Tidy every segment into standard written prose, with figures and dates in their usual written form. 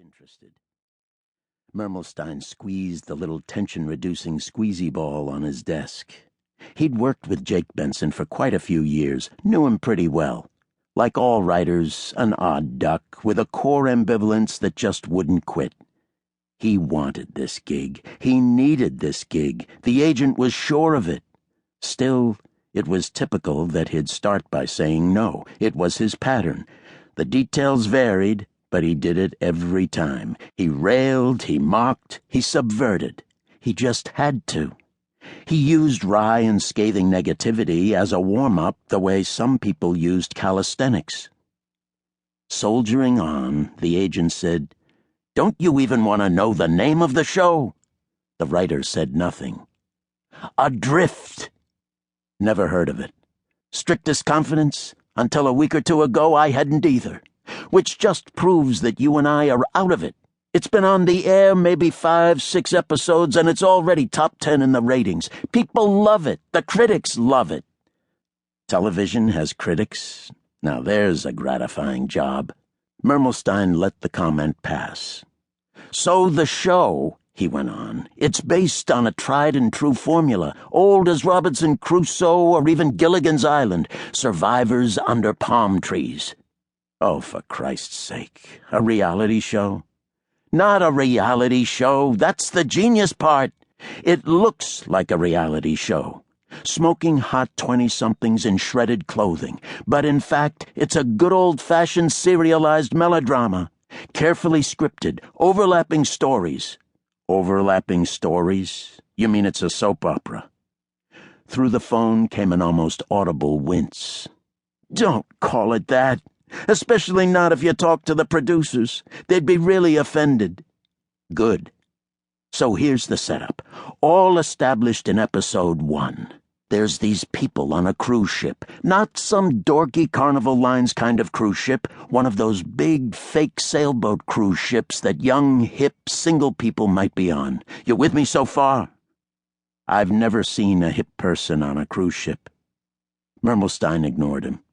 interested. Mermelstein squeezed the little tension-reducing squeezy ball on his desk. He'd worked with Jake Benson for quite a few years, knew him pretty well. Like all writers, an odd duck with a core ambivalence that just wouldn't quit. He wanted this gig. He needed this gig. The agent was sure of it. Still, it was typical that he'd start by saying no. It was his pattern. The details varied, but he did it every time. He railed, he mocked, he subverted. He just had to. He used wry and scathing negativity as a warm-up the way some people used calisthenics. Soldiering on, the agent said, "Don't you even want to know the name of the show?" The writer said nothing. "Adrift." Never heard of it. Strictest confidence? Until a week or two ago, I hadn't either. Which just proves that you and I are out of it. It's been on the air maybe 5-6 episodes, and it's already top 10 in the ratings. People love it. The critics love it. Television has critics? Now there's a gratifying job. Mermelstein let the comment pass. "So the show," he went on, "it's based on a tried-and-true formula, old as Robinson Crusoe or even Gilligan's Island, survivors under palm trees." Oh, for Christ's sake, a reality show? Not a reality show, that's the genius part. It looks like a reality show. Smoking hot 20-somethings in shredded clothing, but in fact, it's a good old-fashioned serialized melodrama. Carefully scripted, overlapping stories. Overlapping stories? You mean it's a soap opera? Through the phone came an almost audible wince. "Don't call it that. Especially not if you talk to the producers. They'd be really offended." Good. So here's the setup. All established in episode 1. There's these people on a cruise ship. Not some dorky Carnival Lines kind of cruise ship, one of those big, fake sailboat cruise ships that young, hip, single people might be on. You with me so far? I've never seen a hip person on a cruise ship. Mermelstein ignored him.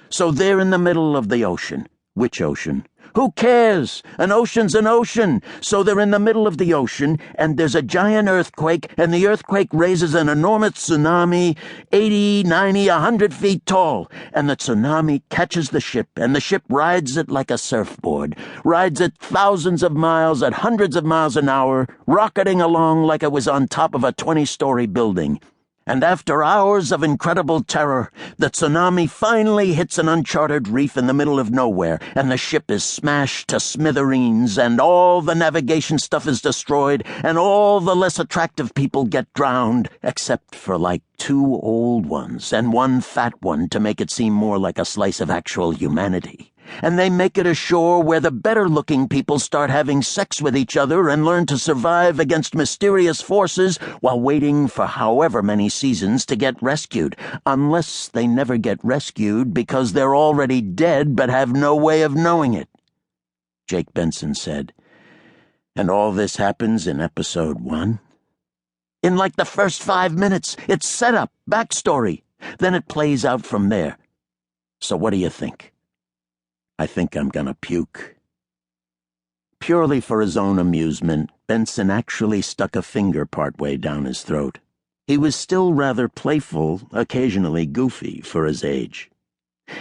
So they're in the middle of the ocean. Which ocean? Who cares? An ocean's an ocean. So they're in the middle of the ocean, and there's a giant earthquake, and the earthquake raises an enormous tsunami, 80, 90, 100 feet tall, and the tsunami catches the ship, and the ship rides it like a surfboard, rides it thousands of miles at hundreds of miles an hour, rocketing along like it was on top of a 20-story building. And after hours of incredible terror, the tsunami finally hits an uncharted reef in the middle of nowhere, and the ship is smashed to smithereens, and all the navigation stuff is destroyed, and all the less attractive people get drowned, except for like 2 old ones and 1 fat one to make it seem more like a slice of actual humanity. And they make it ashore where the better-looking people start having sex with each other and learn to survive against mysterious forces while waiting for however many seasons to get rescued, unless they never get rescued because they're already dead but have no way of knowing it. Jake Benson said, "And all this happens in episode 1? In like the first 5 minutes. It's setup, backstory. Then it plays out from there. So what do you think?" "I think I'm gonna puke." Purely for his own amusement, Benson actually stuck a finger partway down his throat. He was still rather playful, occasionally goofy for his age.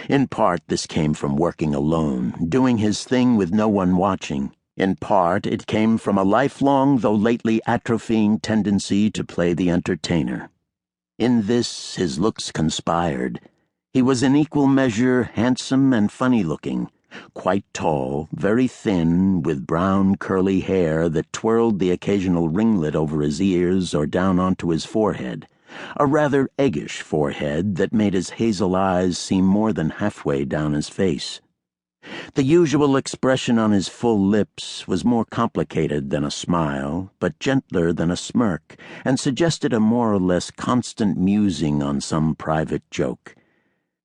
In part, this came from working alone, doing his thing with no one watching. In part, it came from a lifelong, though lately atrophying tendency to play the entertainer. In this, his looks conspired. He was in equal measure handsome and funny-looking, quite tall, very thin, with brown curly hair that twirled the occasional ringlet over his ears or down onto his forehead, a rather eggish forehead that made his hazel eyes seem more than halfway down his face. The usual expression on his full lips was more complicated than a smile, but gentler than a smirk, and suggested a more or less constant musing on some private joke.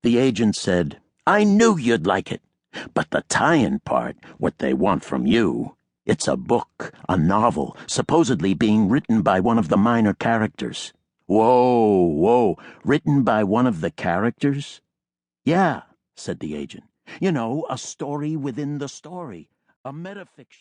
The agent said, "I knew you'd like it. But the tie-in part, what they want from you, it's a book, a novel, supposedly being written by one of the minor characters." Whoa, written by one of the characters? "Yeah," said the agent. "You know, a story within the story, a metafiction."